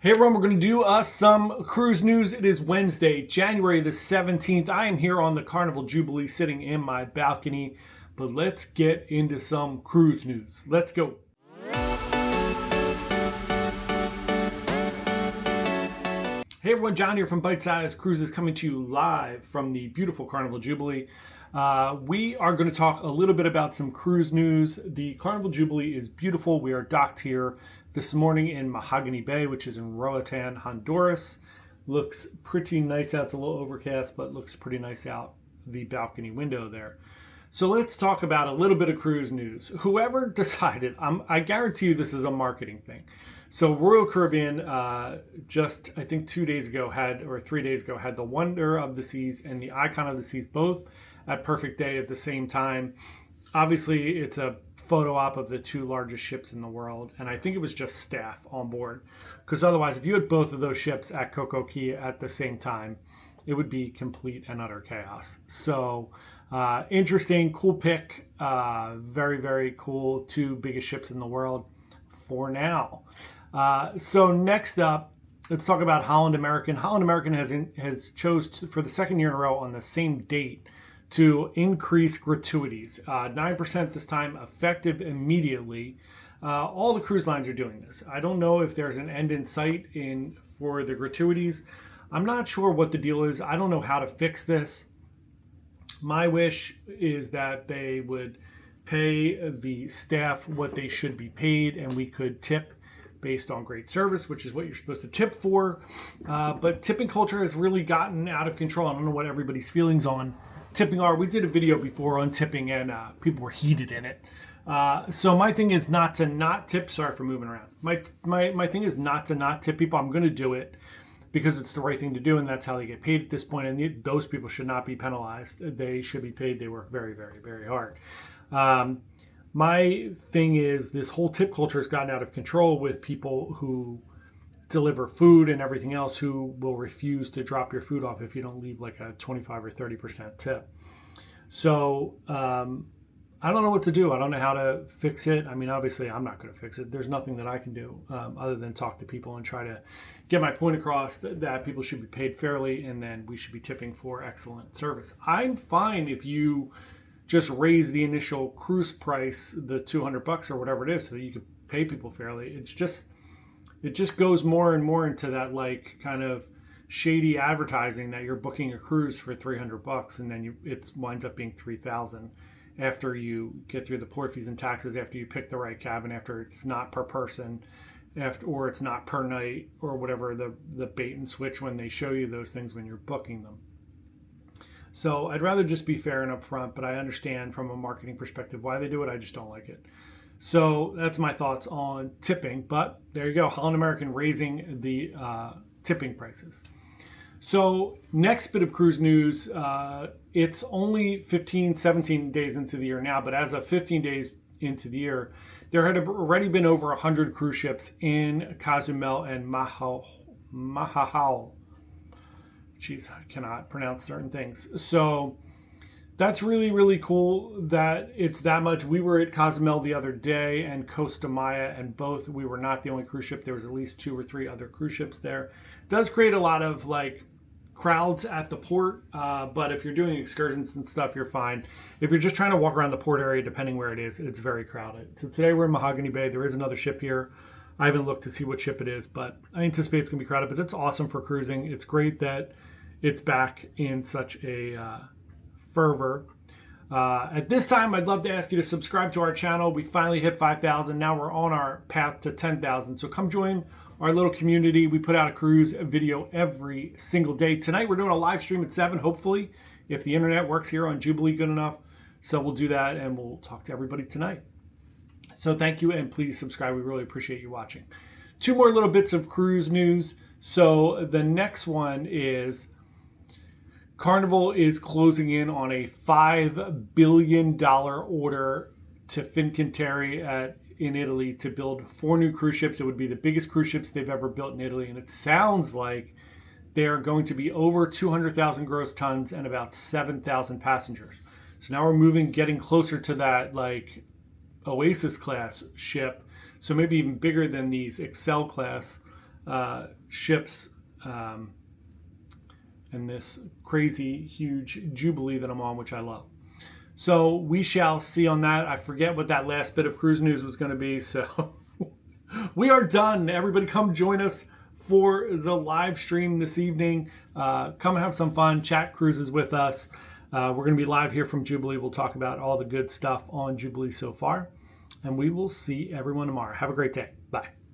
Hey everyone, we're going to do some cruise news. It is Wednesday, January the 17th. I am here on the Carnival Jubilee sitting in my balcony, but let's get into some cruise news. Let's go. Hey everyone, John here from Bite Size Cruises coming to you live from the beautiful Carnival Jubilee. We are going to talk a little bit about some cruise news. The Carnival Jubilee is beautiful. We are docked here this morning in Mahogany Bay, which is in Roatan, Honduras. Looks pretty nice out. It's a little overcast, but looks pretty nice out the balcony window there. So let's talk about a little bit of cruise news. Whoever decided, I guarantee you this is a marketing thing. So Royal Caribbean just, I think 3 days ago had the Wonder of the Seas and the Icon of the Seas both at Perfect Day at the same time. Obviously, it's a photo op of the two largest ships in the world, and I think it was just staff on board. Because otherwise, if you had both of those ships at Coco Key at the same time, it would be complete and utter chaos. So interesting, cool pick. Very, very cool. Two biggest ships in the world for now. So next up, let's talk about Holland American. Holland American has chose for the second year in a row on the same date to increase gratuities. 9% this time, effective immediately. All the cruise lines are doing this. I don't know if there's an end in sight for the gratuities. I'm not sure what the deal is. I don't know how to fix this. My wish is that they would pay the staff what they should be paid, and we could tip based on great service, which is what you're supposed to tip for. But tipping culture has really gotten out of control. I don't know what everybody's feelings on tipping are. We did a video before on tipping, and people were heated in it. So my thing is not to not tip. Sorry for moving around. My thing is not to not tip people. I'm going to do it because it's the right thing to do, and that's how they get paid at this point. And those people should not be penalized. They should be paid. They work very, very, very hard. My thing is this whole tip culture has gotten out of control with people who deliver food and everything else who will refuse to drop your food off if you don't leave like a 25 or 30% tip. So I don't know what to do. I don't know how to fix it. I mean, obviously I'm not going to fix it. There's nothing that I can do other than talk to people and try to get my point across that people should be paid fairly, and then we should be tipping for excellent service. I'm fine if you just raise the initial cruise price, the $200 or whatever it is, so that you could pay people fairly. It just goes more and more into that like kind of shady advertising that you're booking a cruise for $300 and then it winds up being $3,000 after you get through the port fees and taxes, after you pick the right cabin, after it's not per person, or it's not per night, or whatever the bait and switch when they show you those things when you're booking them. So I'd rather just be fair and upfront, but I understand from a marketing perspective why they do it. I just don't like it. So that's my thoughts on tipping. But there you go, Holland American raising the tipping prices. So next bit of cruise news, it's only 15, 17 days into the year now, but as of 15 days into the year, there had already been over 100 cruise ships in Cozumel and Mahahal. Jeez, I cannot pronounce certain things. So that's really, really cool that it's that much. We were at Cozumel the other day and Costa Maya, and both, we were not the only cruise ship. There was at least 2 or 3 other cruise ships there. It does create a lot of like crowds at the port, but if you're doing excursions and stuff, you're fine. If you're just trying to walk around the port area, depending where it is, it's very crowded. So today we're in Mahogany Bay. There is another ship here. I haven't looked to see what ship it is, but I anticipate it's going to be crowded. But that's awesome for cruising. It's great that it's back in such a fervor. At this time, I'd love to ask you to subscribe to our channel. We finally hit 5,000. Now we're on our path to 10,000. So come join our little community. We put out a cruise video every single day. Tonight, we're doing a live stream at 7, hopefully, if the internet works here on Jubilee good enough. So we'll do that, and we'll talk to everybody tonight. So thank you, and please subscribe. We really appreciate you watching. 2 more little bits of cruise news. So the next one is Carnival is closing in on a $5 billion order to Fincantieri in Italy to build 4 new cruise ships. It would be the biggest cruise ships they've ever built in Italy, and it sounds like they are going to be over 200,000 gross tons and about 7,000 passengers. So now we're getting closer to that like Oasis class ship, so maybe even bigger than these Excel class ships and this crazy huge Jubilee that I'm on, which I love. So we shall see on that. I forget what that last bit of cruise news was going to be. So we are done. Everybody come join us for the live stream this evening. Come have some fun, chat cruises with us. We're going to be live here from Jubilee. We'll talk about all the good stuff on Jubilee so far. And we will see everyone tomorrow. Have a great day. Bye.